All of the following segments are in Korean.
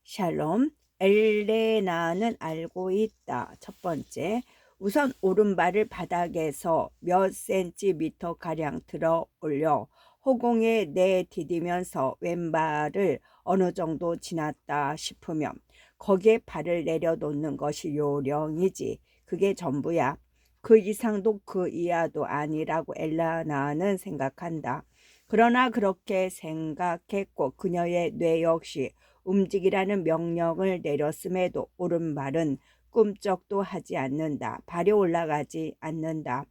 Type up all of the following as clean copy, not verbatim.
샬롬, 엘레나는 알고 있다. 첫 번째, 우선 오른발을 바닥에서 몇 센티미터 가량 들어 올려 허공에 내디디면서 왼발을 어느 정도 지났다 싶으면 거기에 발을 내려놓는 것이 요령이지. 그게 전부야. 그 이상도 그 이하도 아니라고 엘레나는 생각한다. 그러나 그렇게 생각했고 그녀의 뇌 역시 움직이라는 명령을 내렸음에도 오른발은 꿈쩍도 하지 않는다. 발이 올라가지 않는다.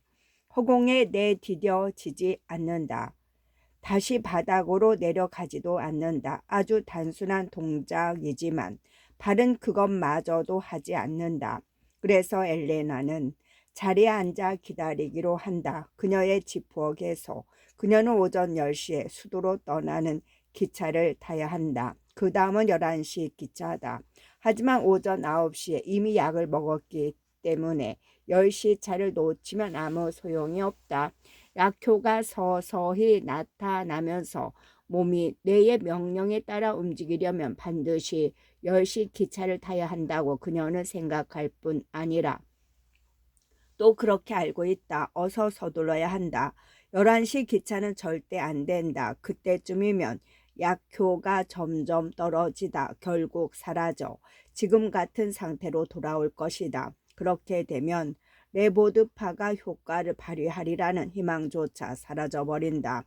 허공에 내디뎌지지 않는다. 다시 바닥으로 내려가지도 않는다. 아주 단순한 동작이지만 발은 그것마저도 하지 않는다. 그래서 엘레나는 자리에 앉아 기다리기로 한다. 그녀의 집부엌에서 그녀는 오전 10시에 수도로 떠나는 기차를 타야 한다. 그 다음은 11시 기차다. 하지만 오전 9시에 이미 약을 먹었기 때문에 10시 차를 놓치면 아무 소용이 없다. 약효가 서서히 나타나면서 몸이 뇌의 명령에 따라 움직이려면 반드시 10시 기차를 타야 한다고 그녀는 생각할 뿐 아니라 또 그렇게 알고 있다. 어서 서둘러야 한다. 11시 기차는 절대 안 된다. 그때쯤이면 약효가 점점 떨어지다 결국 사라져 지금 같은 상태로 돌아올 것이다. 그렇게 되면 레보드파가 효과를 발휘하리라는 희망조차 사라져버린다.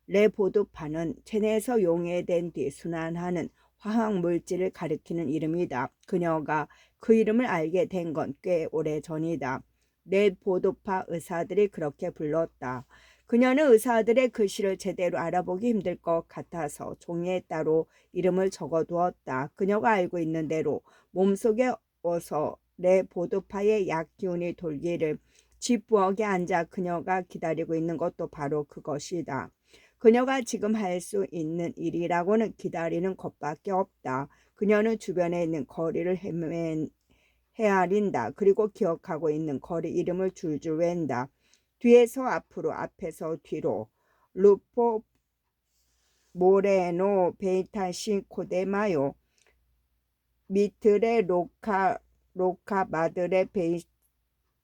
레보드파는 체내에서 용해된 뒤 순환하는 화학물질을 가리키는 이름이다. 그녀가 그 이름을 알게 된 건 꽤 오래 전이다. 레보드파 의사들이 그렇게 불렀다. 그녀는 의사들의 글씨를 제대로 알아보기 힘들 것 같아서 종이에 따로 이름을 적어두었다. 그녀가 알고 있는 대로 몸속에 어서 레보드파의 약기운이 돌기를 집부엌에 앉아 그녀가 기다리고 있는 것도 바로 그것이다. 그녀가 지금 할 수 있는 일이라고는 기다리는 것밖에 없다. 그녀는 주변에 있는 거리를 헤아린다. 그리고 기억하고 있는 거리 이름을 줄줄 웬다. 뒤에서 앞으로, 앞에서 뒤로. 루포 모레노 베이타시 코데마요. 미트레 로카 마드레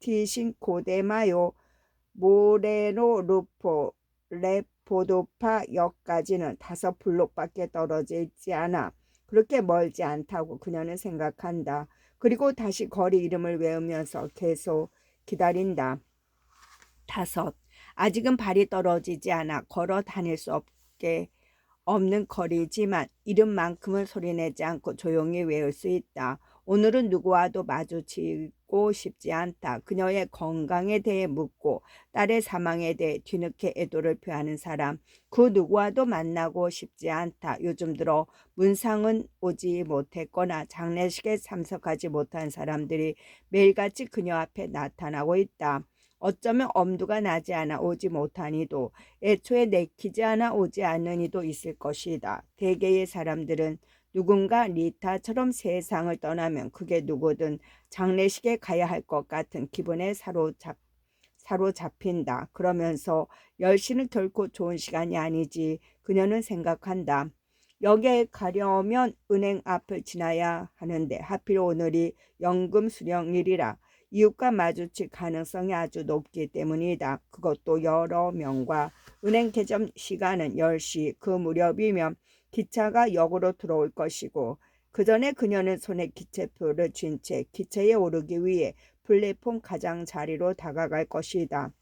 베이티신 코데마요. 모레노 루포 레포도파 역까지는 5블록밖에 떨어져 있지 않아. 그렇게 멀지 않다고 그녀는 생각한다. 그리고 다시 거리 이름을 외우면서 계속 기다린다. 5. 아직은 발이 떨어지지 않아 걸어 다닐 수 없는 거리지만 이름만큼은 소리내지 않고 조용히 외울 수 있다. 오늘은 누구와도 마주치고 싶지 않다. 그녀의 건강에 대해 묻고 딸의 사망에 대해 뒤늦게 애도를 표하는 사람. 그 누구와도 만나고 싶지 않다. 요즘 들어 문상은 오지 못했거나 장례식에 참석하지 못한 사람들이 매일같이 그녀 앞에 나타나고 있다. 어쩌면 엄두가 나지 않아 오지 못한 이도 애초에 내키지 않아 오지 않는 이도 있을 것이다. 대개의 사람들은 누군가 리타처럼 세상을 떠나면 그게 누구든 장례식에 가야 할 것 같은 기분에 사로잡힌다. 그러면서 10시는 결코 좋은 시간이 아니지 그녀는 생각한다. 역에 가려면 은행 앞을 지나야 하는데 하필 오늘이 연금 수령일이라 이웃과 마주칠 가능성이 아주 높기 때문이다. 그것도 여러 명과 은행 개점 시간은 10시 그 무렵이면 기차가 역으로 들어올 것이고 그 전에 그녀는 손에 기차표를 쥔 채 기차에 오르기 위해 플랫폼 가장자리로 다가갈 것이다.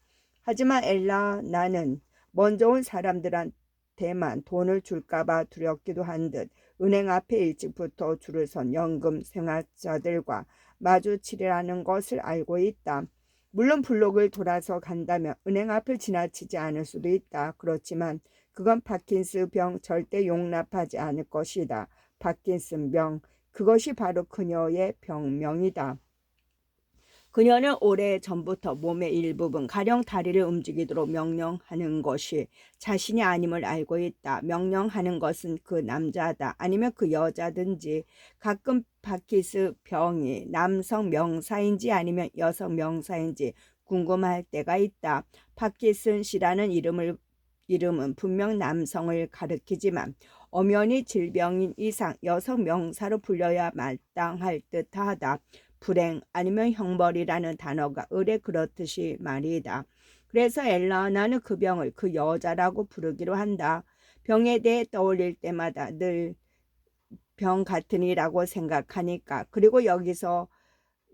하지만 나는 먼저 온 사람들한테만 돈을 줄까봐 두렵기도 한 듯 은행 앞에 일찍부터 줄을 선 연금 생활자들과 마주치리라는 것을 알고 있다. 물론 블록을 돌아서 간다면 은행 앞을 지나치지 않을 수도 있다. 그렇지만 그건 파킨스 병 절대 용납하지 않을 것이다. 파킨슨 병, 그것이 바로 그녀의 병명이다. 그녀는 오래전부터 몸의 일부분, 가령 다리를 움직이도록 명령하는 것이 자신이 아님을 알고 있다. 명령하는 것은 그 남자다. 아니면 그 여자든지. 가끔 파키스 병이 남성 명사인지 아니면 여성 명사인지 궁금할 때가 있다. 파키슨 씨라는 이름을 이름은 분명 남성을 가리키지만 엄연히 질병인 이상 여성 명사로 불려야 마땅할 듯하다. 불행 아니면 형벌이라는 단어가 의례 그렇듯이 말이다. 그래서 엘라나는 그 병을 그 여자라고 부르기로 한다. 병에 대해 떠올릴 때마다 늘 병 같으니라고 생각하니까. 그리고 여기서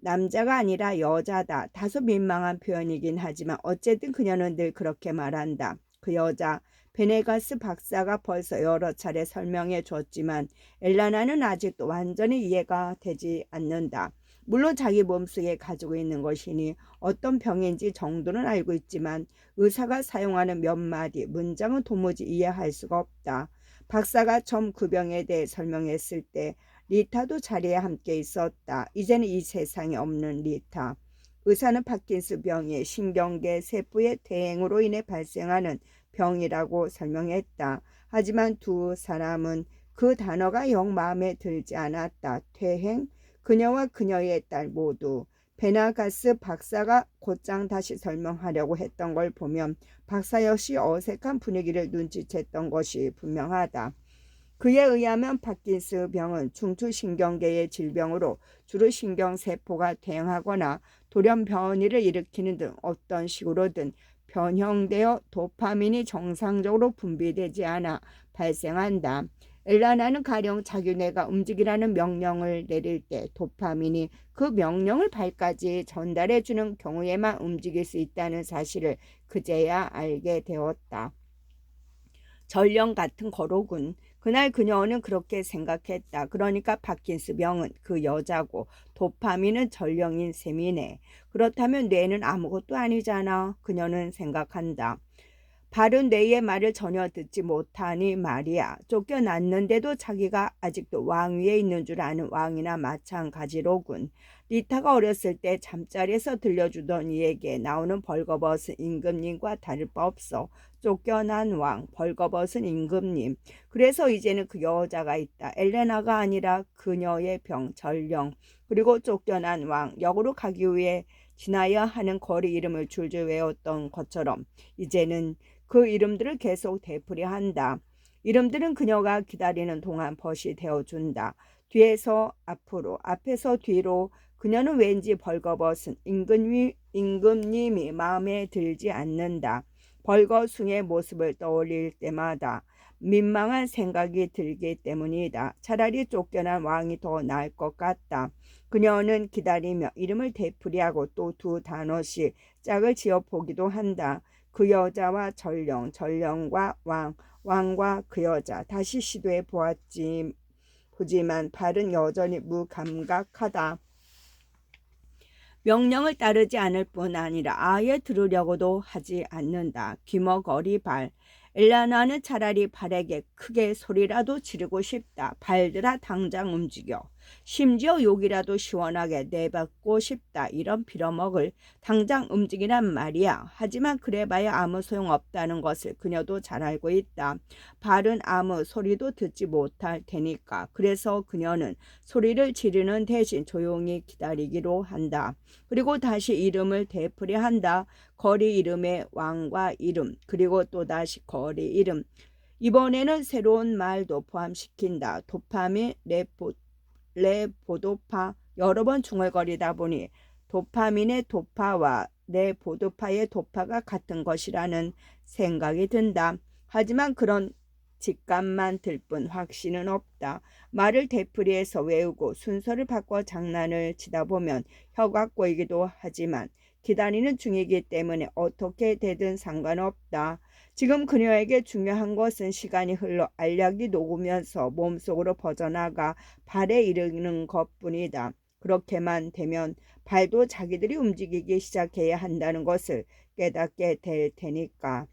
남자가 아니라 여자다. 다소 민망한 표현이긴 하지만 어쨌든 그녀는 늘 그렇게 말한다. 그 여자 베네가스 박사가 벌써 여러 차례 설명해 줬지만 엘라나는 아직도 완전히 이해가 되지 않는다. 물론 자기 몸속에 가지고 있는 것이니 어떤 병인지 정도는 알고 있지만 의사가 사용하는 몇 마디 문장은 도무지 이해할 수가 없다. 박사가 처음 그 병에 대해 설명했을 때 리타도 자리에 함께 있었다. 이제는 이 세상에 없는 리타. 의사는 파킨스 병이 신경계 세포의 퇴행으로 인해 발생하는 병이라고 설명했다. 하지만 두 사람은 그 단어가 영 마음에 들지 않았다. 퇴행? 그녀와 그녀의 딸 모두. 베나가스 박사가 곧장 다시 설명하려고 했던 걸 보면 박사 역시 어색한 분위기를 눈치챘던 것이 분명하다. 그에 의하면 파킨스 병은 중추신경계의 질병으로 주로 신경세포가 퇴행하거나 돌연 변이를 일으키는 등 어떤 식으로든 변형되어 도파민이 정상적으로 분비되지 않아 발생한다. 엘라나는 가령 자기 뇌가 움직이라는 명령을 내릴 때 도파민이 그 명령을 발까지 전달해주는 경우에만 움직일 수 있다는 사실을 그제야 알게 되었다. 전령 같은 거로군. 그날 그녀는 그렇게 생각했다. 그러니까 파킨스 병은 그 여자고 도파민은 전령인 셈이네. 그렇다면 뇌는 아무것도 아니잖아. 그녀는 생각한다. 바른 뇌의 말을 전혀 듣지 못하니 말이야. 쫓겨났는데도 자기가 아직도 왕위에 있는 줄 아는 왕이나 마찬가지로군. 리타가 어렸을 때 잠자리에서 들려주던 이에게 나오는 벌거벗은 임금님과 다를 바 없어. 쫓겨난 왕, 벌거벗은 임금님. 그래서 이제는 그 여자가 있다. 엘레나가 아니라 그녀의 병, 전령. 그리고 쫓겨난 왕, 역으로 가기 위해 지나야 하는 거리 이름을 줄줄 외웠던 것처럼 이제는 그 이름들을 계속 되풀이한다. 이름들은 그녀가 기다리는 동안 벗이 되어준다. 뒤에서 앞으로, 앞에서 뒤로. 그녀는 왠지 벌거벗은 임금님이 마음에 들지 않는다. 벌거숭의 모습을 떠올릴 때마다 민망한 생각이 들기 때문이다. 차라리 쫓겨난 왕이 더 나을 것 같다. 그녀는 기다리며 이름을 되풀이하고 또 두 단어씩 짝을 지어 보기도 한다. 그 여자와 전령, 전령과 왕, 왕과 그 여자. 다시 시도해 보지만 발은 여전히 무감각하다. 명령을 따르지 않을 뿐 아니라 아예 들으려고도 하지 않는다. 귀머거리 발. 엘라나는 차라리 발에게 크게 소리라도 지르고 싶다. 발들아 당장 움직여. 심지어 욕이라도 시원하게 내받고 싶다. 이런 빌어먹을 당장 움직이란 말이야. 하지만 그래봐야 아무 소용없다는 것을 그녀도 잘 알고 있다. 발은 아무 소리도 듣지 못할 테니까. 그래서 그녀는 소리를 지르는 대신 조용히 기다리기로 한다. 그리고 다시 이름을 되풀이한다. 거리 이름의 왕과 이름, 그리고 또다시 거리 이름. 이번에는 새로운 말도 포함시킨다. 도파민, 레보도파. 여러 번 중얼거리다 보니 도파민의 도파와 레보도파의 도파가 같은 것이라는 생각이 든다. 하지만 그런 직감만 들 뿐 확신은 없다. 말을 되풀이해서 외우고 순서를 바꿔 장난을 치다 보면 혀가 꼬이기도 하지만 기다리는 중이기 때문에 어떻게 되든 상관없다. 지금 그녀에게 중요한 것은 시간이 흘러 알약이 녹으면서 몸속으로 퍼져나가 발에 이르는 것뿐이다. 그렇게만 되면 발도 자기들이 움직이기 시작해야 한다는 것을 깨닫게 될 테니까.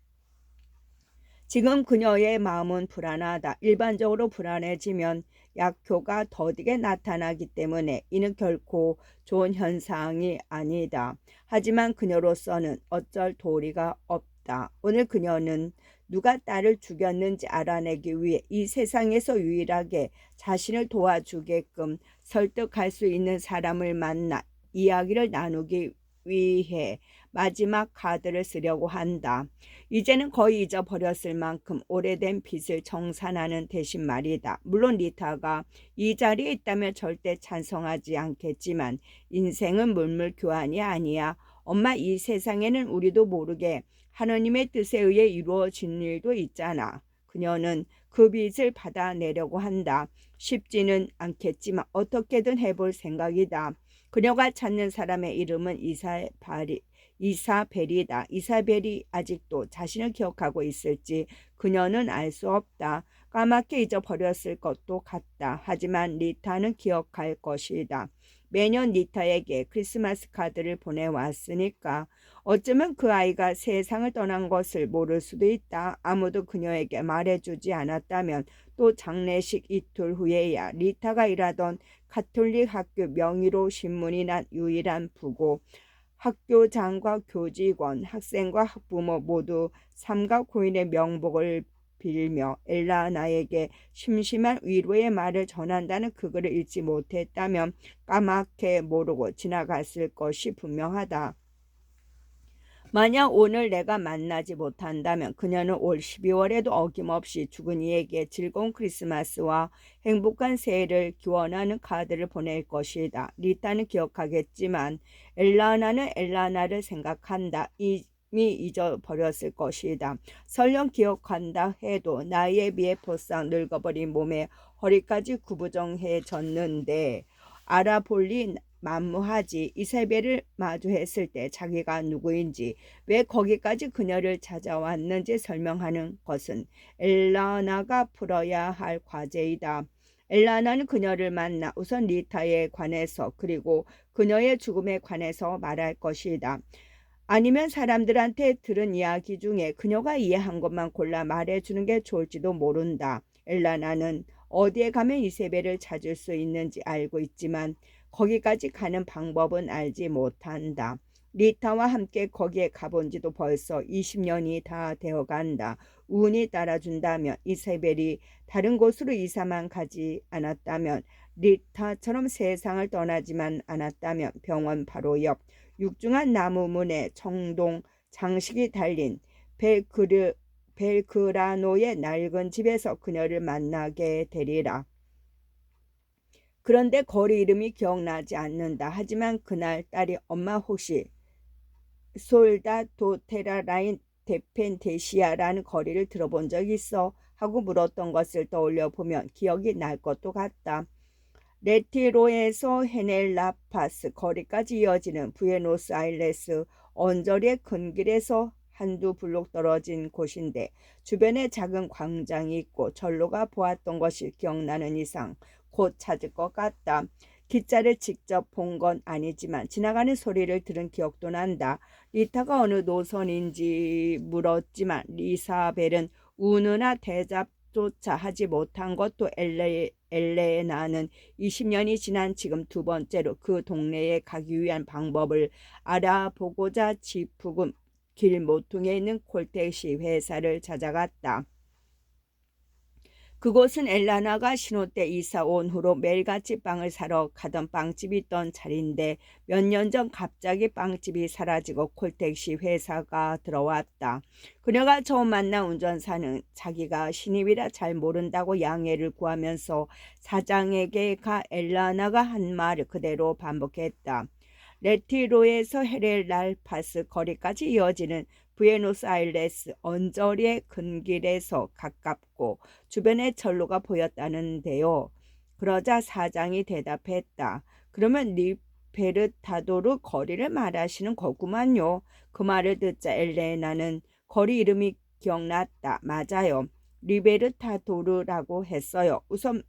지금 그녀의 마음은 불안하다. 일반적으로 불안해지면 약효가 더디게 나타나기 때문에 이는 결코 좋은 현상이 아니다. 하지만 그녀로서는 어쩔 도리가 없다. 오늘 그녀는 누가 딸을 죽였는지 알아내기 위해 이 세상에서 유일하게 자신을 도와주게끔 설득할 수 있는 사람을 만나 이야기를 나누기 위해 마지막 카드를 쓰려고 한다. 이제는 거의 잊어버렸을 만큼 오래된 빚을 정산하는 대신 말이다. 물론 리타가 이 자리에 있다면 절대 찬성하지 않겠지만 인생은 물물 교환이 아니야. 엄마, 이 세상에는 우리도 모르게 하느님의 뜻에 의해 이루어진 일도 있잖아. 그녀는 그 빚을 받아내려고 한다. 쉽지는 않겠지만 어떻게든 해볼 생각이다. 그녀가 찾는 사람의 이름은 이사벨이다. 이사벨이 아직도 자신을 기억하고 있을지 그녀는 알 수 없다. 까맣게 잊어버렸을 것도 같다. 하지만 리타는 기억할 것이다. 매년 리타에게 크리스마스 카드를 보내왔으니까. 어쩌면 그 아이가 세상을 떠난 것을 모를 수도 있다. 아무도 그녀에게 말해주지 않았다면 또 장례식 이틀 후에야 리타가 일하던 가톨릭 학교 명의로 신문이 난 유일한 부고, 학교장과 교직원, 학생과 학부모 모두 삼가 고인의 명복을 빌며 엘라나에게 심심한 위로의 말을 전한다는 그글을 읽지 못했다면 까맣게 모르고 지나갔을 것이 분명하다. 만약 오늘 내가 만나지 못한다면 그녀는 올 12월에도 어김없이 죽은 이에게 즐거운 크리스마스와 행복한 새해를 기원하는 카드를 보낼 것이다. 리타는 기억하겠지만 엘라나는 엘라나를 생각한다. 이미 잊어버렸을 것이다. 설령 기억한다 해도 나이에 비해 벌써 늙어버린 몸에 허리까지 구부정해졌는데 알아볼리 만무하지. 이세벨을 마주했을 때 자기가 누구인지, 왜 거기까지 그녀를 찾아왔는지 설명하는 것은 엘라나가 풀어야 할 과제이다. 엘라나는 그녀를 만나 우선 리타에 관해서 그리고 그녀의 죽음에 관해서 말할 것이다. 아니면 사람들한테 들은 이야기 중에 그녀가 이해한 것만 골라 말해주는 게 좋을지도 모른다. 엘라나는 어디에 가면 이세벨을 찾을 수 있는지 알고 있지만 거기까지 가는 방법은 알지 못한다. 리타와 함께 거기에 가본 지도 벌써 20년이 다 되어간다. 운이 따라준다면 이세벨이 다른 곳으로 이사만 가지 않았다면, 리타처럼 세상을 떠나지만 않았다면 병원 바로 옆 육중한 나무 문에 청동 장식이 달린 벨그라노의 낡은 집에서 그녀를 만나게 되리라. 그런데 거리 이름이 기억나지 않는다. 하지만 그날 딸이 엄마 혹시 솔다도테라라인 데펜테시아라는 거리를 들어본 적 있어? 하고 물었던 것을 떠올려 보면 기억이 날 것도 같다. 레티로에서 헤넬라파스 거리까지 이어지는 부에노스아이레스 언저리의 큰 길에서 한두 블록 떨어진 곳인데 주변에 작은 광장이 있고 전로가 보았던 것이 기억나는 이상 곧 찾을 것 같다. 기차를 직접 본 건 아니지만 지나가는 소리를 들은 기억도 난다. 리타가 어느 노선인지 물었지만 이사벨은 우느나 대답조차 하지 못한 것도 엘레나는 20년이 지난 지금 두 번째로 그 동네에 가기 위한 방법을 알아보고자 지푸금 길 모퉁이에 있는 콜택시 회사를 찾아갔다. 그곳은 엘라나가 신혼 때 이사 온 후로 매일같이 빵을 사러 가던 빵집이 있던 자리인데 몇 년 전 갑자기 빵집이 사라지고 콜택시 회사가 들어왔다. 그녀가 처음 만난 운전사는 자기가 신입이라 잘 모른다고 양해를 구하면서 사장에게 가 엘라나가 한 말을 그대로 반복했다. 레티로에서 헤렐랄파스 거리까지 이어지는 부에노스아이레스 언저리의 큰 길에서 가깝고 주변에 전로가 보였다는데요. 그러자 사장이 대답했다. 그러면 리베르타도르 거리를 말하시는 거구만요. 그 말을 듣자 엘레나는 거리 이름이 기억났다. 맞아요. 리베르타도르라고 했어요. 우선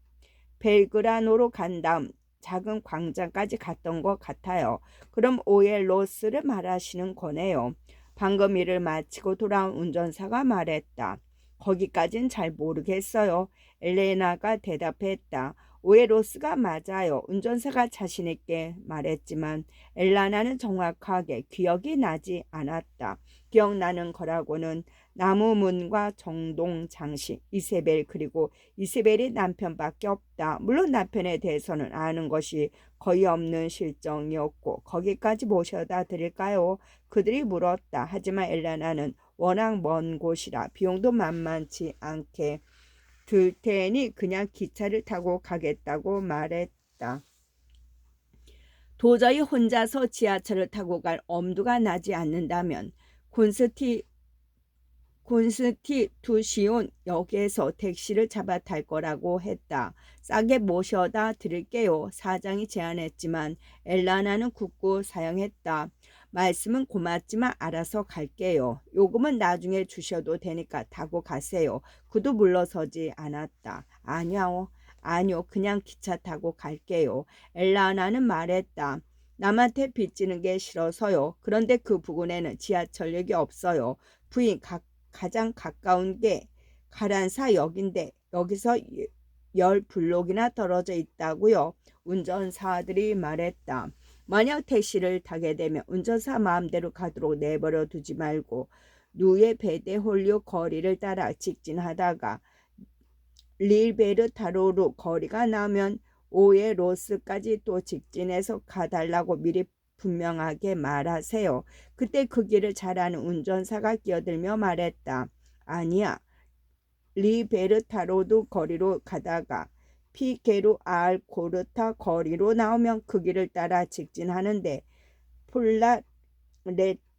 벨그라노로 간 다음 작은 광장까지 갔던 것 같아요. 그럼 오엘로스를 말하시는 거네요. 방금 일을 마치고 돌아온 운전사가 말했다. 거기까진 잘 모르겠어요. 엘레나가 대답했다. 오에로스가 맞아요. 운전사가 자신있게 말했지만 엘라나는 정확하게 기억이 나지 않았다. 기억나는 거라고는 나무 문과 정동 장식 이세벨 그리고 이세벨이 남편밖에 없다. 물론 남편에 대해서는 아는 것이 거의 없는 실정이었고 거기까지 모셔다 드릴까요? 그들이 물었다. 하지만 엘라나는 워낙 먼 곳이라 비용도 만만치 않게 들 테니 그냥 기차를 타고 가겠다고 말했다. 도저히 혼자서 지하철을 타고 갈 엄두가 나지 않는다면 콘스티투시온 역에서 택시를 잡아 탈 거라고 했다. 싸게 모셔다 드릴게요. 사장이 제안했지만 엘라나는 굳고 사양했다. 말씀은 고맙지만 알아서 갈게요. 요금은 나중에 주셔도 되니까 타고 가세요. 그도 물러서지 않았다. 아니요, 그냥 기차 타고 갈게요. 엘라나는 말했다. 남한테 빚지는 게 싫어서요. 그런데 그 부근에는 지하철역이 없어요. 부인, 가장 가까운 게 가란사역인데 여기서 10블록이나 떨어져 있다고요. 운전사들이 말했다. 만약 택시를 타게 되면 운전사 마음대로 가도록 내버려 두지 말고 누에 베데홀리오 거리를 따라 직진하다가 리베르타로로 거리가 나면 오에로스까지 또 직진해서 가달라고 미리 분명하게 말하세요. 그때 그 길을 잘 아는 운전사가 끼어들며 말했다. 아니야. 리베르타로도 거리로 가다가 피게루 알코르타 거리로 나오면 그 길을 따라 직진하는데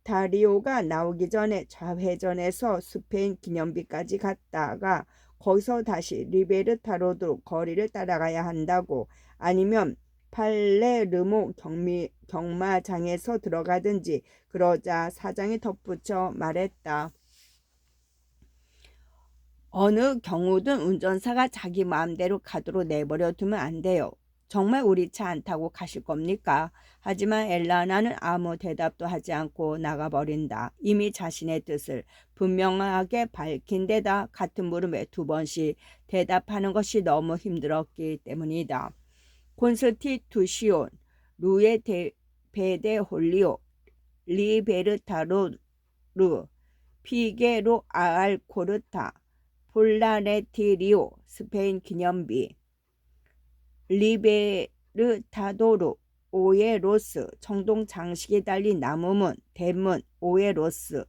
폴라레타리오가 나오기 전에 좌회전해서 스페인 기념비까지 갔다가 거기서 다시 리베르타로도 거리를 따라가야 한다고. 아니면 팔레르모 경마장에서 들어가든지. 그러자 사장이 덧붙여 말했다. 어느 경우든 운전사가 자기 마음대로 가도록 내버려 두면 안 돼요. 정말 우리 차 안 타고 가실 겁니까? 하지만 엘라나는 아무 대답도 하지 않고 나가버린다. 이미 자신의 뜻을 분명하게 밝힌 데다 같은 물음에 2번씩 대답하는 것이 너무 힘들었기 때문이다. 콘스티투시온, 루에 베데홀리오, 리베르타로르, 피게로 알코르타, 폴라레티리오, 스페인 기념비, 리베르타도르, 오에로스, 청동 장식이 달린 나무문, 대문, 오에로스,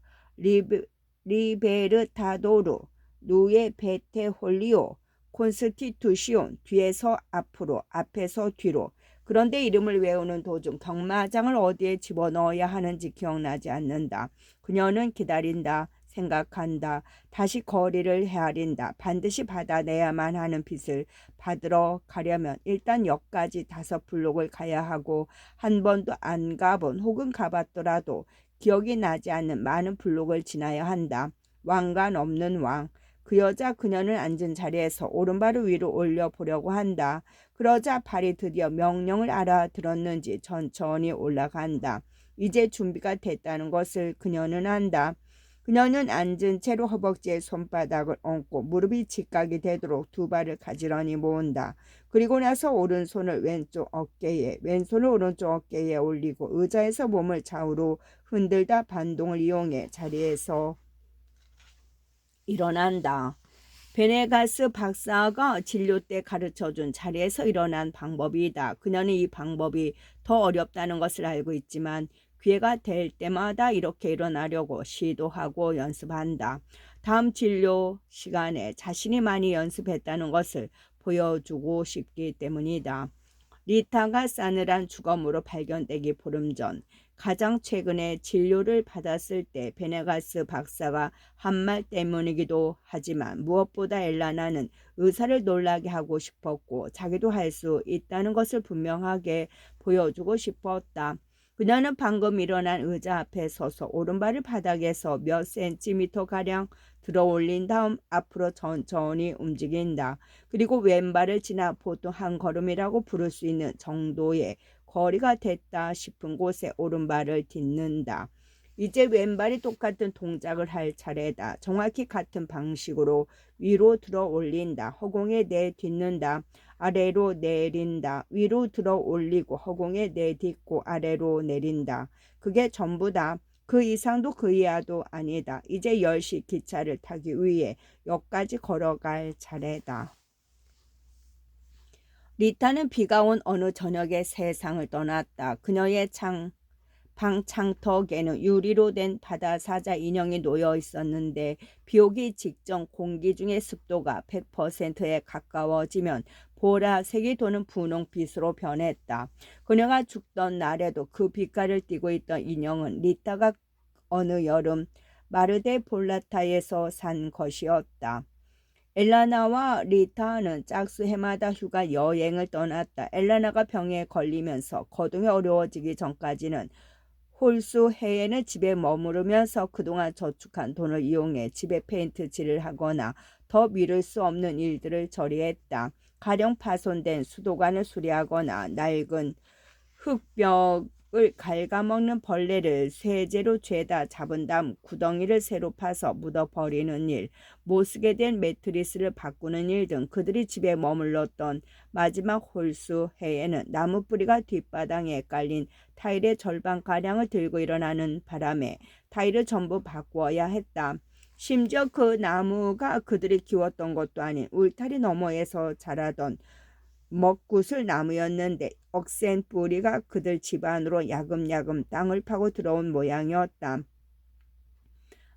리베르타도르, 누에 베테홀리오, 콘스티투시온, 뒤에서 앞으로, 앞에서 뒤로. 그런데 이름을 외우는 도중 경마장을 어디에 집어넣어야 하는지 기억나지 않는다. 그녀는 기다린다. 생각한다. 다시 거리를 헤아린다. 반드시 받아내야만 하는 빚을 받으러 가려면 일단 역까지 5블록을 가야 하고 한 번도 안 가본 혹은 가봤더라도 기억이 나지 않는 많은 블록을 지나야 한다. 왕관 없는 왕. 그 여자 그녀는 앉은 자리에서 오른발을 위로 올려보려고 한다. 그러자 발이 드디어 명령을 알아들었는지 천천히 올라간다. 이제 준비가 됐다는 것을 그녀는 안다. 그녀는 앉은 채로 허벅지에 손바닥을 얹고 무릎이 직각이 되도록 2발을 가지런히 모은다. 그리고 나서 오른손을 왼쪽 어깨에, 왼손을 오른쪽 어깨에 올리고 의자에서 몸을 좌우로 흔들다 반동을 이용해 자리에서 일어난다. 베네가스 박사가 진료 때 가르쳐준 자리에서 일어난 방법이다. 그녀는 이 방법이 더 어렵다는 것을 알고 있지만 기회가 될 때마다 이렇게 일어나려고 시도하고 연습한다. 다음 진료 시간에 자신이 많이 연습했다는 것을 보여주고 싶기 때문이다. 리타가 싸늘한 주검으로 발견되기 보름 전 가장 최근에 진료를 받았을 때 베네가스 박사가 한 말 때문이기도 하지만 무엇보다 엘라나는 의사를 놀라게 하고 싶었고 자기도 할 수 있다는 것을 분명하게 보여주고 싶었다. 그녀는 방금 일어난 의자 앞에 서서 오른발을 바닥에서 몇 센티미터가량 들어 올린 다음 앞으로 천천히 움직인다. 그리고 왼발을 지나 보통 한 걸음이라고 부를 수 있는 정도의 거리가 됐다 싶은 곳에 오른발을 딛는다. 이제 왼발이 똑같은 동작을 할 차례다. 정확히 같은 방식으로 위로 들어 올린다. 허공에 내딛는다. 아래로 내린다. 위로 들어 올리고 허공에 내딛고 아래로 내린다. 그게 전부다. 그 이상도 그 이하도 아니다. 이제 10시 기차를 타기 위해 역까지 걸어갈 차례다. 리타는 비가 온 어느 저녁에 세상을 떠났다. 그녀의 방 창턱에는 유리로 된 바다사자 인형이 놓여 있었는데 비오기 직전 공기 중의 습도가 100%에 가까워지면 보라색이 도는 분홍빛으로 변했다. 그녀가 죽던 날에도 그 빛깔을 띠고 있던 인형은 리타가 어느 여름 마르데 볼라타에서 산 것이었다. 엘라나와 리타는 짝수 해마다 휴가 여행을 떠났다. 엘라나가 병에 걸리면서 거동이 어려워지기 전까지는 홀수 해에는 집에 머무르면서 그동안 저축한 돈을 이용해 집에 페인트 칠을 하거나 더 미룰 수 없는 일들을 처리했다. 가령 파손된 수도관을 수리하거나 낡은 흙벽을 갉아먹는 벌레를 세제로 죄다 잡은 다음 구덩이를 새로 파서 묻어버리는 일, 못쓰게 된 매트리스를 바꾸는 일 등 그들이 집에 머물렀던 마지막 홀수 해에는 나무 뿌리가 뒷바닥에 깔린 타일의 절반가량을 들고 일어나는 바람에 타일을 전부 바꾸어야 했다. 심지어 그 나무가 그들이 키웠던 것도 아닌 울타리 너머에서 자라던 먹구슬 나무였는데 억센 뿌리가 그들 집안으로 야금야금 땅을 파고 들어온 모양이었다.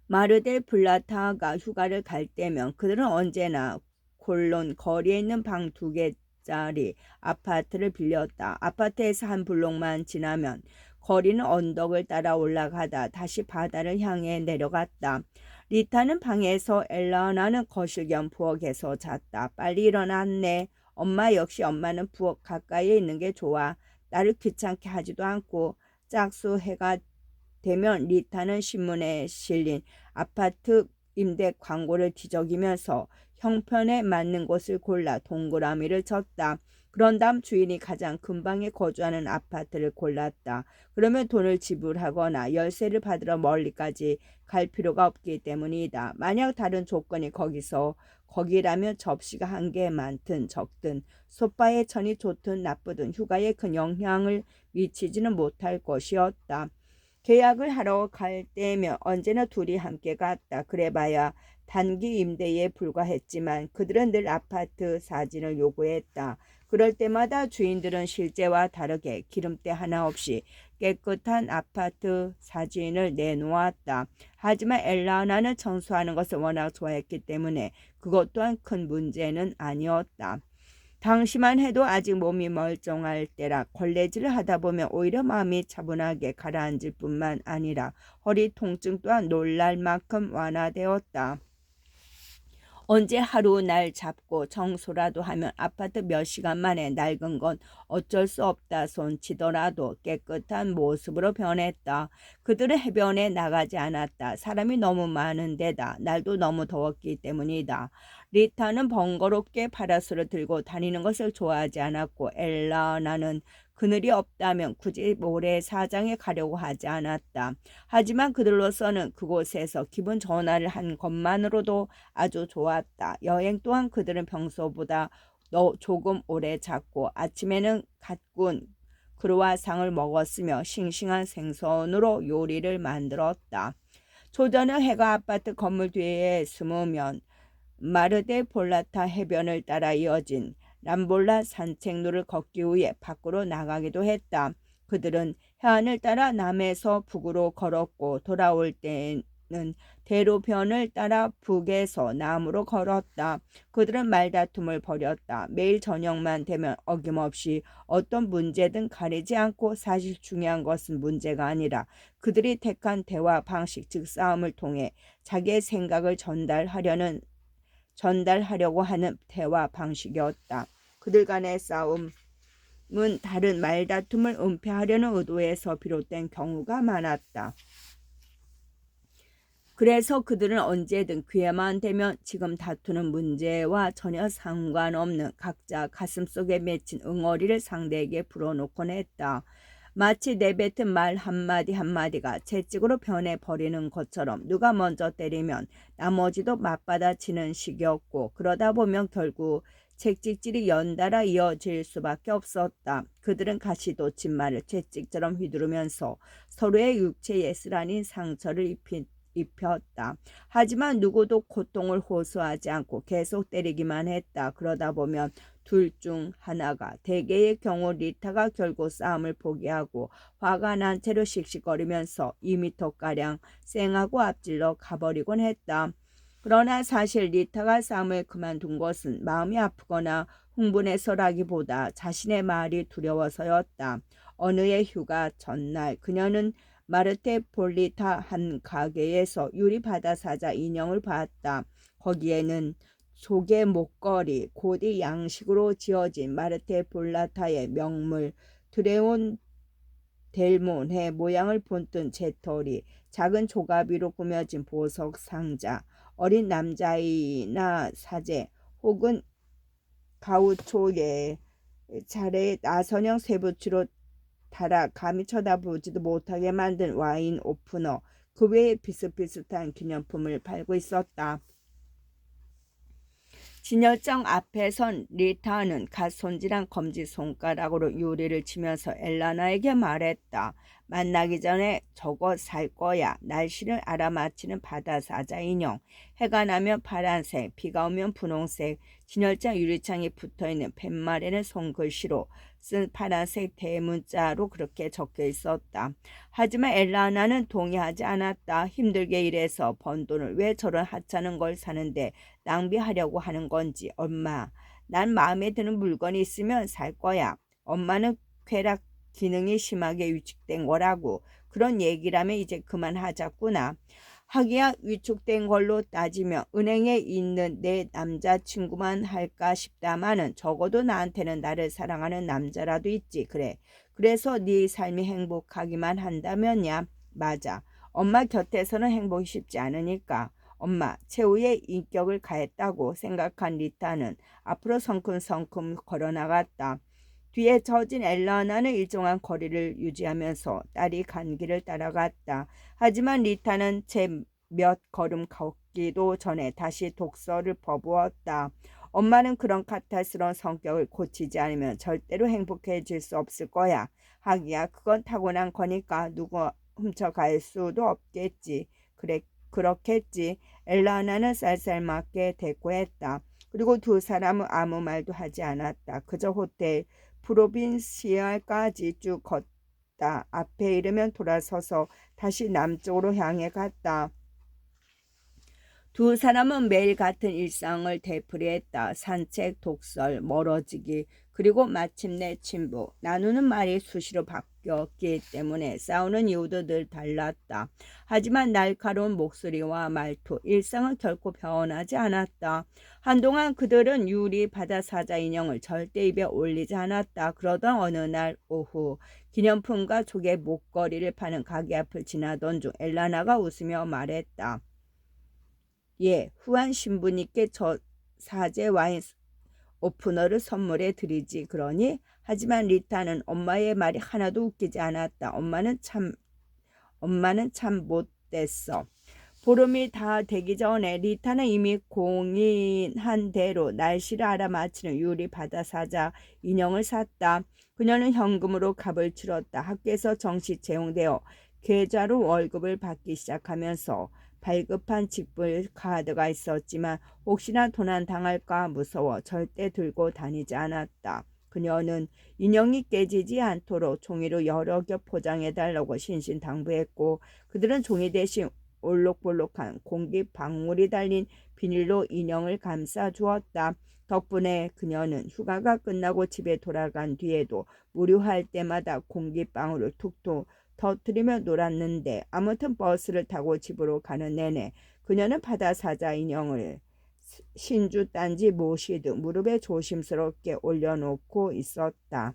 마르델 블라타가 휴가를 갈 때면 그들은 언제나 콜론 거리에 있는 방 2개짜리 아파트를 빌렸다. 아파트에서 한 블록만 지나면 거리는 언덕을 따라 올라가다 다시 바다를 향해 내려갔다. 리타는 방에서 엘라나는 거실 겸 부엌에서 잤다. 빨리 일어났네. 엄마 역시 엄마는 부엌 가까이에 있는 게 좋아. 나를 귀찮게 하지도 않고. 짝수 해가 되면 리타는 신문에 실린 아파트 임대 광고를 뒤적이면서 형편에 맞는 곳을 골라 동그라미를 쳤다. 그런 다음 주인이 가장 근방에 거주하는 아파트를 골랐다. 그러면 돈을 지불하거나 열쇠를 받으러 멀리까지 갈 필요가 없기 때문이다. 만약 다른 조건이 거기라면 접시가 한 개 많든 적든 소파의 천이 좋든 나쁘든 휴가에 큰 영향을 미치지는 못할 것이었다. 계약을 하러 갈 때면 언제나 둘이 함께 갔다. 그래봐야 단기 임대에 불과했지만 그들은 늘 아파트 사진을 요구했다. 그럴 때마다 주인들은 실제와 다르게 기름때 하나 없이 깨끗한 아파트 사진을 내놓았다. 하지만 엘라나는 청소하는 것을 워낙 좋아했기 때문에 그것 또한 큰 문제는 아니었다. 당시만 해도 아직 몸이 멀쩡할 때라 걸레질을 하다 보면 오히려 마음이 차분하게 가라앉을 뿐만 아니라 허리 통증 또한 놀랄 만큼 완화되었다. 언제 하루 날 잡고 청소라도 하면 아파트 몇 시간 만에 낡은 건 어쩔 수 없다 손치더라도 깨끗한 모습으로 변했다. 그들은 해변에 나가지 않았다. 사람이 너무 많은 데다 날도 너무 더웠기 때문이다. 리타는 번거롭게 파라솔을 들고 다니는 것을 좋아하지 않았고 엘라나는 그늘이 없다면 굳이 모래사장에 가려고 하지 않았다. 하지만 그들로서는 그곳에서 기분 전환을 한 것만으로도 아주 좋았다. 여행 또한 그들은 평소보다 조금 오래 잤고 아침에는 갓 구운 크루아상을 먹었으며 싱싱한 생선으로 요리를 만들었다. 초저녁 해가 아파트 건물 뒤에 숨으면 마르데 볼라타 해변을 따라 이어진 람볼라 산책로를 걷기 위해 밖으로 나가기도 했다. 그들은 해안을 따라 남에서 북으로 걸었고 돌아올 때는 대로변을 따라 북에서 남으로 걸었다. 그들은 말다툼을 벌였다. 매일 저녁만 되면 어김없이 어떤 문제든 가리지 않고 사실 중요한 것은 문제가 아니라 그들이 택한 대화 방식 즉 싸움을 통해 자기의 생각을 전달하려고 하는 대화 방식이었다. 그들 간의 싸움은 다른 말다툼을 은폐하려는 의도에서 비롯된 경우가 많았다. 그래서 그들은 언제든 기회만 되면 지금 다투는 문제와 전혀 상관없는 각자 가슴속에 맺힌 응어리를 상대에게 불어넣곤 했다. 마치 내뱉은 말 한마디 한마디가 채찍으로 변해버리는 것처럼 누가 먼저 때리면 나머지도 맞받아치는 식이었고 그러다 보면 결국 채찍질이 연달아 이어질 수밖에 없었다. 그들은 가시돋친 말을 채찍처럼 휘두르면서 서로의 육체에 쓰라린 상처를 입혔다. 하지만 누구도 고통을 호소하지 않고 계속 때리기만 했다. 그러다 보면 둘 중 하나가, 대개의 경우 리타가 결국 싸움을 포기하고 화가 난 채로 씩씩거리면서 2미터가량 쌩하고 앞질러 가버리곤 했다. 그러나 사실 리타가 싸움을 그만둔 것은 마음이 아프거나 흥분해서라기보다 자신의 말이 두려워서였다. 어느 해 휴가 전날 그녀는 마르테 폴리타 한 가게에서 유리 바다사자 인형을 봤다. 거기에는 조개 목걸이, 곧이 양식으로 지어진 마르테 폴라타의 명물 드레온 델몬의 모양을 본뜬 재떨이, 작은 조가비로 꾸며진 보석 상자, 어린 남자아이나 사제 혹은 가우초의 차례에 나선형 쇠붙이로 달아 감히 쳐다보지도 못하게 만든 와인 오프너, 그 외에 비슷비슷한 기념품을 팔고 있었다. 진열장 앞에 선 리타는 갓 손질한 검지손가락으로 유리를 치면서 엘라나에게 말했다. 만나기 전에 저거 살 거야. 날씨를 알아맞히는 바다사자 인형. 해가 나면 파란색, 비가 오면 분홍색, 진열장 유리창에 붙어있는 팻말에는 손글씨로 쓴 파란색 대문자로 그렇게 적혀 있었다. 하지만 엘라나는 동의하지 않았다. 힘들게 일해서 번 돈을 왜 저런 하찮은 걸 사는데 낭비하려고 하는 건지. 엄마, 난 마음에 드는 물건이 있으면 살 거야. 엄마는 쾌락 기능이 심하게 위축된 거라고. 그런 얘기라면 이제 그만하자꾸나. 하기야 위축된 걸로 따지면 은행에 있는 내 남자친구만 할까 싶다마는 적어도 나한테는 나를 사랑하는 남자라도 있지. 그래. 그래서 네 삶이 행복하기만 한다면야. 맞아. 엄마 곁에서는 행복이 쉽지 않으니까. 엄마, 최후의 인격을 가했다고 생각한 리타는 앞으로 성큼성큼 걸어나갔다. 뒤에 젖은 엘라나는 일정한 거리를 유지하면서 딸이 간 길을 따라갔다. 하지만 리타는 채 몇 걸음 걷기도 전에 다시 독서를 퍼부었다. 엄마는 그런 카탈스러운 성격을 고치지 않으면 절대로 행복해질 수 없을 거야. 하기야 그건 타고난 거니까 누구 훔쳐갈 수도 없겠지. 그래, 그렇겠지. 엘라나는 쌀쌀맞게 대꾸했다. 그리고 두 사람은 아무 말도 하지 않았다. 그저 호텔 프로빈시알까지 쭉 걷다. 앞에 이르면 돌아서서 다시 남쪽으로 향해 갔다. 두 사람은 매일 같은 일상을 되풀이했다. 산책, 독설, 멀어지기, 그리고 마침내 친부. 나누는 말이 수시로 바뀌었기 때문에 싸우는 이유도 늘 달랐다. 하지만 날카로운 목소리와 말투, 일상은 결코 변하지 않았다. 한동안 그들은 유리 바다사자 인형을 절대 입에 올리지 않았다. 그러던 어느 날 오후 기념품과 조개 목걸이를 파는 가게 앞을 지나던 중 엘라나가 웃으며 말했다. 예, 후한 신부님께 저 사제 와인 오프너를 선물해 드리지 그러니. 하지만 리타는 엄마의 말이 하나도 웃기지 않았다. 엄마는 참 못됐어. 보름이 다 되기 전에 리타는 이미 공인한 대로 날씨를 알아맞히는 유리 바다사자 인형을 샀다. 그녀는 현금으로 값을 치렀다. 학교에서 정시 채용되어 계좌로 월급을 받기 시작하면서 발급한 직불 카드가 있었지만 혹시나 도난 당할까 무서워 절대 들고 다니지 않았다. 그녀는 인형이 깨지지 않도록 종이로 여러 겹 포장해달라고 신신당부했고 그들은 종이 대신 올록볼록한 공기 방울이 달린 비닐로 인형을 감싸 주었다. 덕분에 그녀는 휴가가 끝나고 집에 돌아간 뒤에도 무료할 때마다 공기방울을 툭툭 터뜨리며 놀았는데 아무튼 버스를 타고 집으로 가는 내내 그녀는 바다사자 인형을 신주 딴지 모시듯 무릎에 조심스럽게 올려놓고 있었다.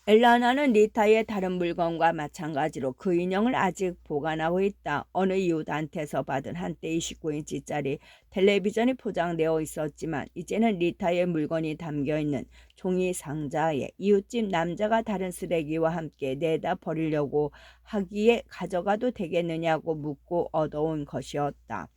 엘라나는 리타의 다른 물건과 마찬가지로 그 인형을 아직 보관하고 있다. 어느 이웃한테서 받은 한때 29인치짜리 텔레비전이 포장되어 있었지만 이제는 리타의 물건이 담겨있는 종이 상자에 이웃집 남자가 다른 쓰레기와 함께 내다 버리려고 하기에 가져가도 되겠느냐고 묻고 얻어온 것이었다.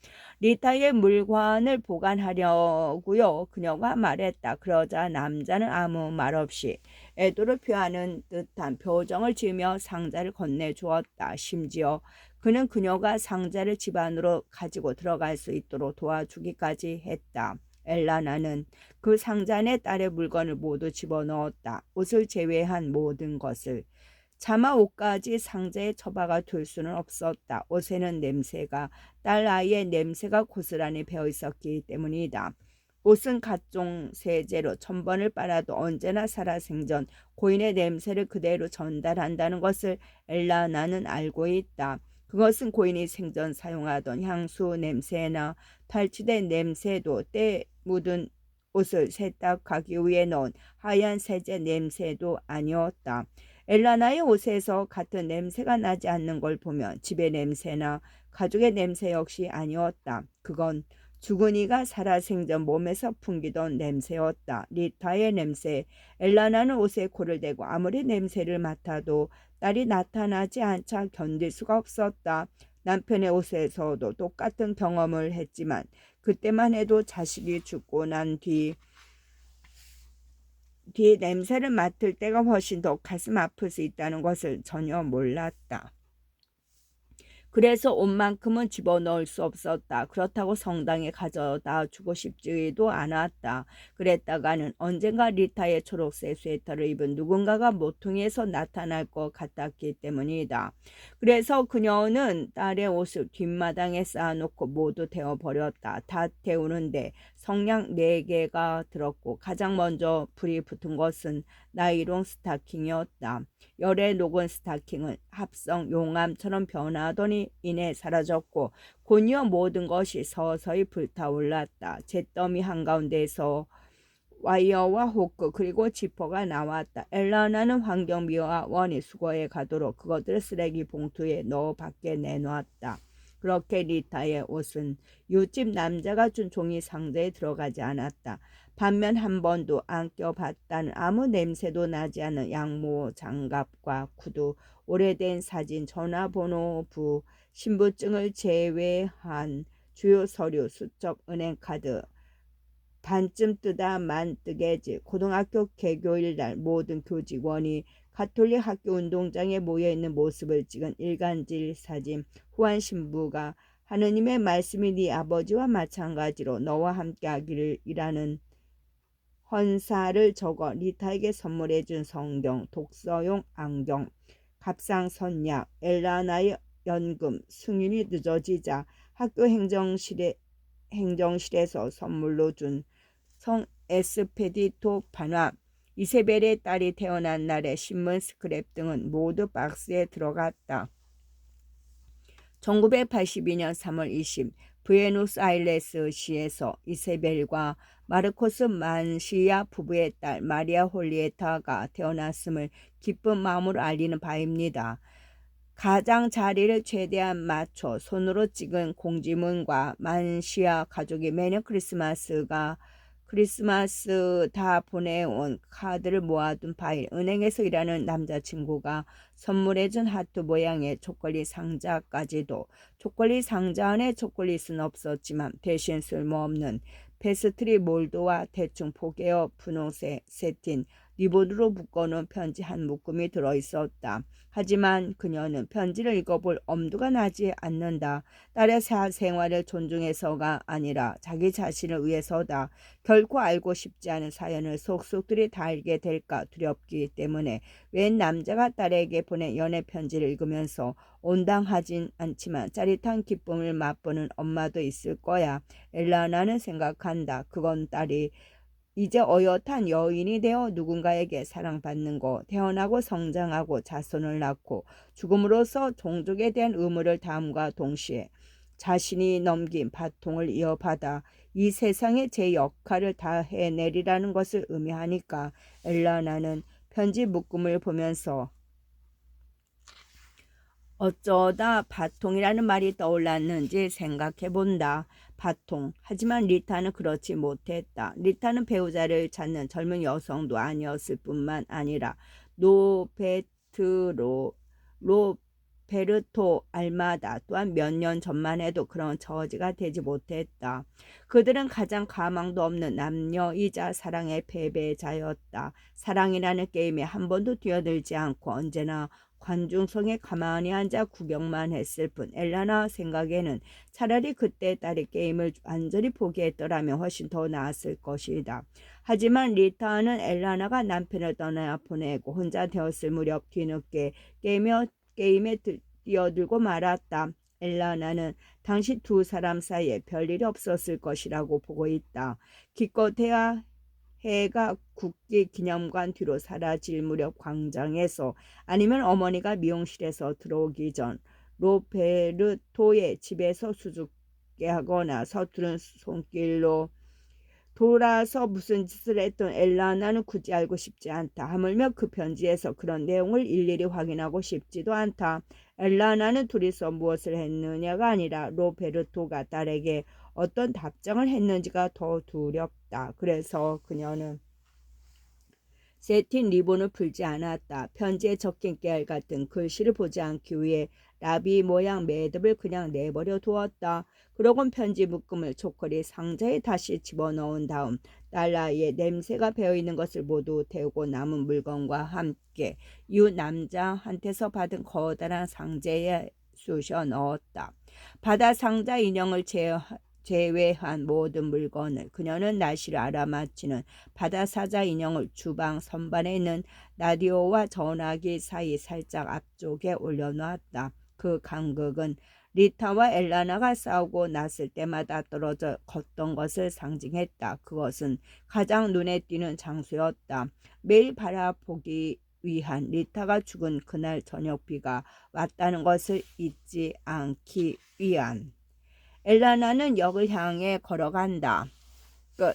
리타의 물건을 보관하려고요. 그녀가 말했다. 그러자 남자는 아무 말 없이 애도를 표하는 듯한 표정을 지으며 상자를 건네주었다. 심지어 그는 그녀가 상자를 집 안으로 가지고 들어갈 수 있도록 도와주기까지 했다. 엘라나는 그 상자 안에 딸의 물건을 모두 집어넣었다. 옷을 제외한 모든 것을. 차마 옷까지 상자에 처박아 둘 수는 없었다. 옷에는 냄새가, 딸 아이의 냄새가 고스란히 배어 있었기 때문이다. 옷은 각종 세제로 1000번을 빨아도 언제나 살아생전 고인의 냄새를 그대로 전달한다는 것을 엘라나는 알고 있다. 그것은 고인이 생전 사용하던 향수 냄새나 탈취된 냄새도 때 묻은 옷을 세탁하기 위해 넣은 하얀 세제 냄새도 아니었다. 엘라나의 옷에서 같은 냄새가 나지 않는 걸 보면 집의 냄새나 가족의 냄새 역시 아니었다. 그건 죽은 이가 살아생전 몸에서 풍기던 냄새였다. 리타의 냄새. 엘라나는 옷에 코를 대고 아무리 냄새를 맡아도 딸이 나타나지 않자 견딜 수가 없었다. 남편의 옷에서도 똑같은 경험을 했지만 그때만 해도 자식이 죽고 난 뒤 냄새를 맡을 때가 훨씬 더 가슴 아플 수 있다는 것을 전혀 몰랐다. 그래서 옷만큼은 집어넣을 수 없었다. 그렇다고 성당에 가져다 주고 싶지도 않았다. 그랬다가는 언젠가 리타의 초록색 스웨터를 입은 누군가가 모퉁이에서 나타날 것 같았기 때문이다. 그래서 그녀는 딸의 옷을 뒷마당에 쌓아놓고 모두 태워버렸다. 다 태우는데 성냥 4개가 들었고 가장 먼저 불이 붙은 것은 나이롱 스타킹이었다. 열에 녹은 스타킹은 합성 용암처럼 변하더니 이내 사라졌고 곧이어 모든 것이 서서히 불타올랐다. 잿더미 한가운데서 와이어와 호크 그리고 지퍼가 나왔다. 엘라나는 환경미화 원이 수거해 가도록 그것들을 쓰레기 봉투에 넣어 밖에 내놓았다. 그렇게 리타의 옷은 이웃집 남자가 준 종이 상자에 들어가지 않았다. 반면 한 번도 안 껴봤다는 아무 냄새도 나지 않은 양모 장갑과 구두, 오래된 사진, 전화번호, 신분증을 제외한 주요 서류, 수첩, 은행카드, 반쯤 뜨다 만 뜨개질, 고등학교 개교일 날 모든 교직원이 가톨릭 학교 운동장에 모여있는 모습을 찍은 일간질 사진, 후한 신부가 하느님의 말씀이 네 아버지와 마찬가지로 너와 함께 하기를 이라는 헌사를 적어 리타에게 선물해준 성경, 독서용 안경, 값상 선약, 엘라나의 연금, 승인이 늦어지자 학교 행정실에서 선물로 준 성 에스페디토 판화, 이세벨의 딸이 태어난 날의 신문 스크랩 등은 모두 박스에 들어갔다. 1982년 3월 20 부에노스아이레스시에서 이세벨과 마르코스 만시아 부부의 딸 마리아 홀리에타가 태어났음을 기쁜 마음으로 알리는 바입니다. 가장 자리를 최대한 맞춰 손으로 찍은 공지문과 만시아 가족이 매년 크리스마스 다 보내온 카드를 모아둔 파일, 은행에서 일하는 남자친구가 선물해준 하트 모양의 초콜릿 상자까지도. 초콜릿 상자 안에 초콜릿은 없었지만 대신 쓸모없는 페스트리 몰드와 대충 포개어 분홍색 세틴 리본으로 묶어놓은 편지 한 묶음이 들어있었다. 하지만 그녀는 편지를 읽어볼 엄두가 나지 않는다. 딸의 사생활을 존중해서가 아니라 자기 자신을 위해서다. 결코 알고 싶지 않은 사연을 속속들이 다 알게 될까 두렵기 때문에 웬 남자가 딸에게 보낸 연애 편지를 읽으면서 온당하진 않지만 짜릿한 기쁨을 맛보는 엄마도 있을 거야. 엘라나는 생각한다. 그건 딸이 이제 어엿한 여인이 되어 누군가에게 사랑받는 거, 태어나고 성장하고 자손을 낳고 죽음으로써 종족에 대한 의무를 다함과 동시에 자신이 넘긴 바통을 이어받아 이 세상에 제 역할을 다 해내리라는 것을 의미하니까. 엘라나는 편지 묶음을 보면서 어쩌다 바통이라는 말이 떠올랐는지 생각해 본다. 바통. 하지만 리타는 그렇지 못했다. 리타는 배우자를 찾는 젊은 여성도 아니었을 뿐만 아니라 노베트로 로베르토 알마다 또한 몇 년 전만 해도 그런 처지가 되지 못했다. 그들은 가장 가망도 없는 남녀이자 사랑의 패배자였다. 사랑이라는 게임에 한 번도 뛰어들지 않고 언제나 관중석에 가만히 앉아 구경만 했을 뿐 엘라나 생각에는 차라리 그때 딸이 게임을 완전히 포기했더라면 훨씬 더 나았을 것이다. 하지만 리타는 엘라나가 남편을 떠나 보내고 혼자 되었을 무렵 뒤늦게 게임에 뛰어들고 말았다. 엘라나는 당시 두 사람 사이에 별일이 없었을 것이라고 보고 있다. 기껏해야 해가 국기 기념관 뒤로 사라질 무렵 광장에서 아니면 어머니가 미용실에서 들어오기 전 로베르토의 집에서 수줍게 하거나 서투른 손길로 돌아서 무슨 짓을 했던 엘라나는 굳이 알고 싶지 않다. 하물며 그 편지에서 그런 내용을 일일이 확인하고 싶지도 않다. 엘라나는 둘이서 무엇을 했느냐가 아니라 로베르토가 딸에게 어떤 답장을 했는지가 더 두렵다. 그래서 그녀는 세틴 리본을 풀지 않았다. 편지에 적힌 깨알 같은 글씨를 보지 않기 위해 나비 모양 매듭을 그냥 내버려 두었다. 그러곤 편지 묶음을 초콜릿 상자에 다시 집어넣은 다음 달라이의 냄새가 배어있는 것을 모두 태우고 남은 물건과 함께 이웃 남자한테서 받은 커다란 상자에 쑤셔 넣었다. 바다 상자 인형을 제외한 모든 물건을 그녀는 날씨를 알아맞히는 바다사자 인형을 주방 선반에 있는 라디오와 전화기 사이 살짝 앞쪽에 올려놓았다. 그 간극은 리타와 엘라나가 싸우고 났을 때마다 떨어져 걷던 것을 상징했다. 그것은 가장 눈에 띄는 장소였다. 매일 바라보기 위한 리타가 죽은 그날 저녁비가 왔다는 것을 잊지 않기 위한. 엘라나는 역을 향해 걸어간다. 끝.